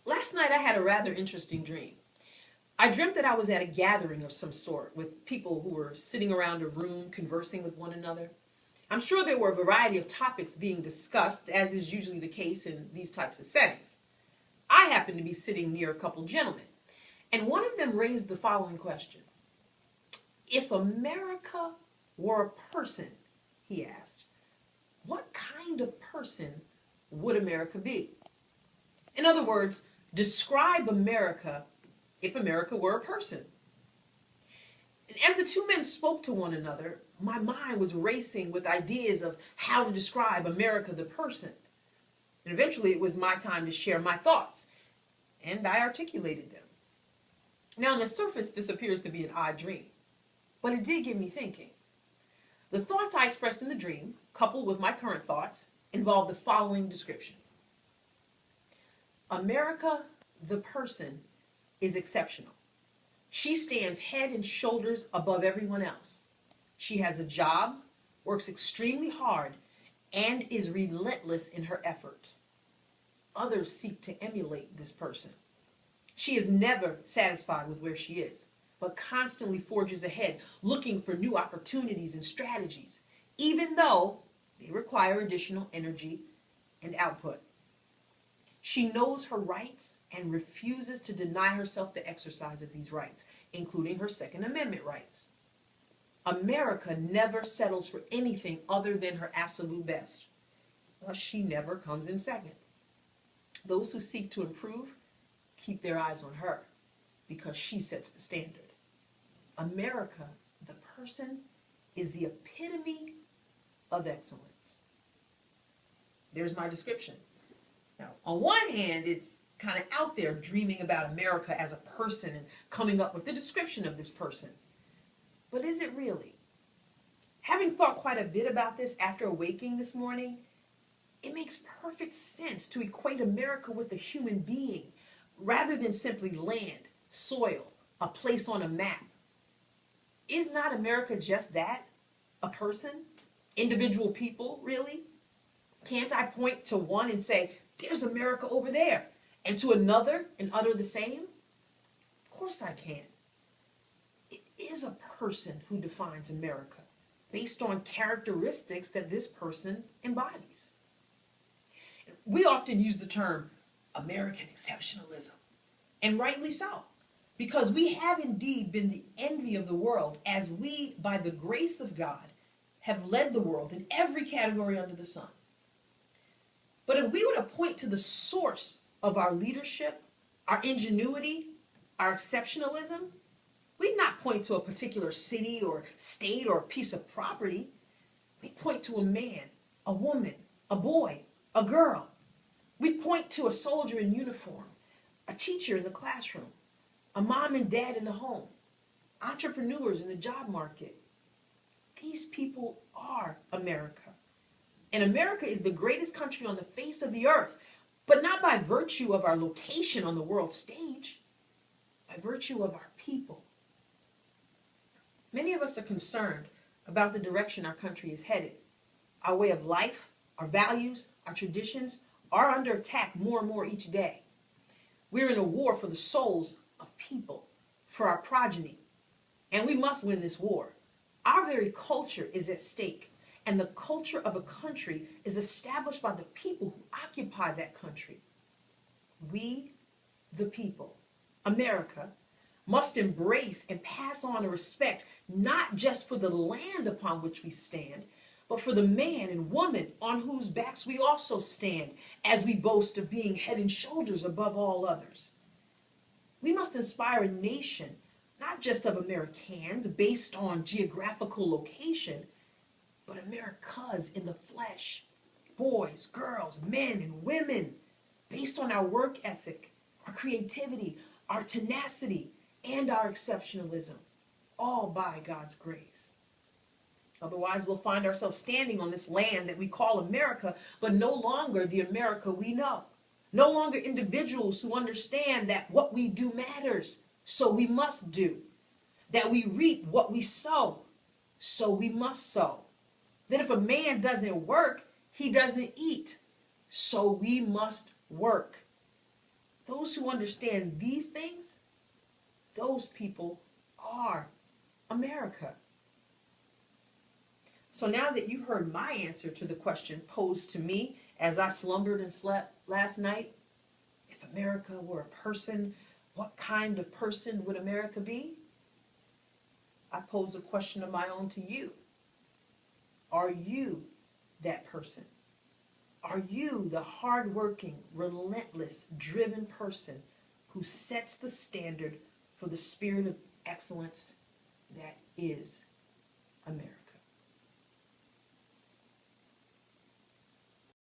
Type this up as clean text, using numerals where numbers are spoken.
Last night I had a rather interesting dream. I dreamt that I was at a gathering of some sort with people who were sitting around a room conversing with one another. I'm sure there were a variety of topics being discussed, as is usually the case in these types of settings. I happened to be sitting near a couple gentlemen, and one of them raised the following question. If America were a person, he asked, what kind of person would America be? In other words, describe America if America were a person. And as the two men spoke to one another, my mind was racing with ideas of how to describe America the person. And eventually it was my time to share my thoughts, and I articulated them. Now, on the surface, this appears to be an odd dream, but it did get me thinking. The thoughts I expressed in the dream, coupled with my current thoughts, involved the following description. America, the person, is exceptional. She stands head and shoulders above everyone else. She has a job, works extremely hard, and is relentless in her efforts. Others seek to emulate this person. She is never satisfied with where she is, but constantly forges ahead, looking for new opportunities and strategies, even though they require additional energy and output. She knows her rights and refuses to deny herself the exercise of these rights, including her Second Amendment rights. America never settles for anything other than her absolute best. Thus, she never comes in second. Those who seek to improve keep their eyes on her because she sets the standard. America, the person, is the epitome of excellence. There's my description. Now, on one hand, it's kind of out there dreaming about America as a person and coming up with a description of this person. But is it really? Having thought quite a bit about this after awaking this morning, it makes perfect sense to equate America with a human being rather than simply land, soil, a place on a map. Is not America just that? A person? Individual people, really? Can't I point to one and say, there's America over there, and to another and utter the same? Of course I can. It is a person who defines America based on characteristics that this person embodies. We often use the term American exceptionalism, and rightly so, because we have indeed been the envy of the world as we, by the grace of God, have led the world in every category under the sun. But if we were to point to the source of our leadership, our ingenuity, our exceptionalism, we'd not point to a particular city or state or piece of property. We'd point to a man, a woman, a boy, a girl. We'd point to a soldier in uniform, a teacher in the classroom, a mom and dad in the home, entrepreneurs in the job market. These people are America. And America is the greatest country on the face of the earth, but not by virtue of our location on the world stage, by virtue of our people. Many of us are concerned about the direction our country is headed. Our way of life, our values, our traditions are under attack more and more each day. We're in a war for the souls of people, for our progeny, and we must win this war. Our very culture is at stake. And the culture of a country is established by the people who occupy that country. We, the people, America, must embrace and pass on a respect not just for the land upon which we stand, but for the man and woman on whose backs we also stand as we boast of being head and shoulders above all others. We must inspire a nation, not just of Americans based on geographical location, but Americas in the flesh, boys, girls, men, and women, based on our work ethic, our creativity, our tenacity, and our exceptionalism, all by God's grace. Otherwise, we'll find ourselves standing on this land that we call America, but no longer the America we know. No longer individuals who understand that what we do matters, so we must do. That we reap what we sow, so we must sow. That if a man doesn't work, he doesn't eat. So we must work. Those who understand these things, those people are America. So now that you've heard my answer to the question posed to me as I slumbered and slept last night, if America were a person, what kind of person would America be? I pose a question of my own to you. Are you that person? Are you the hardworking, relentless, driven person who sets the standard for the spirit of excellence that is America?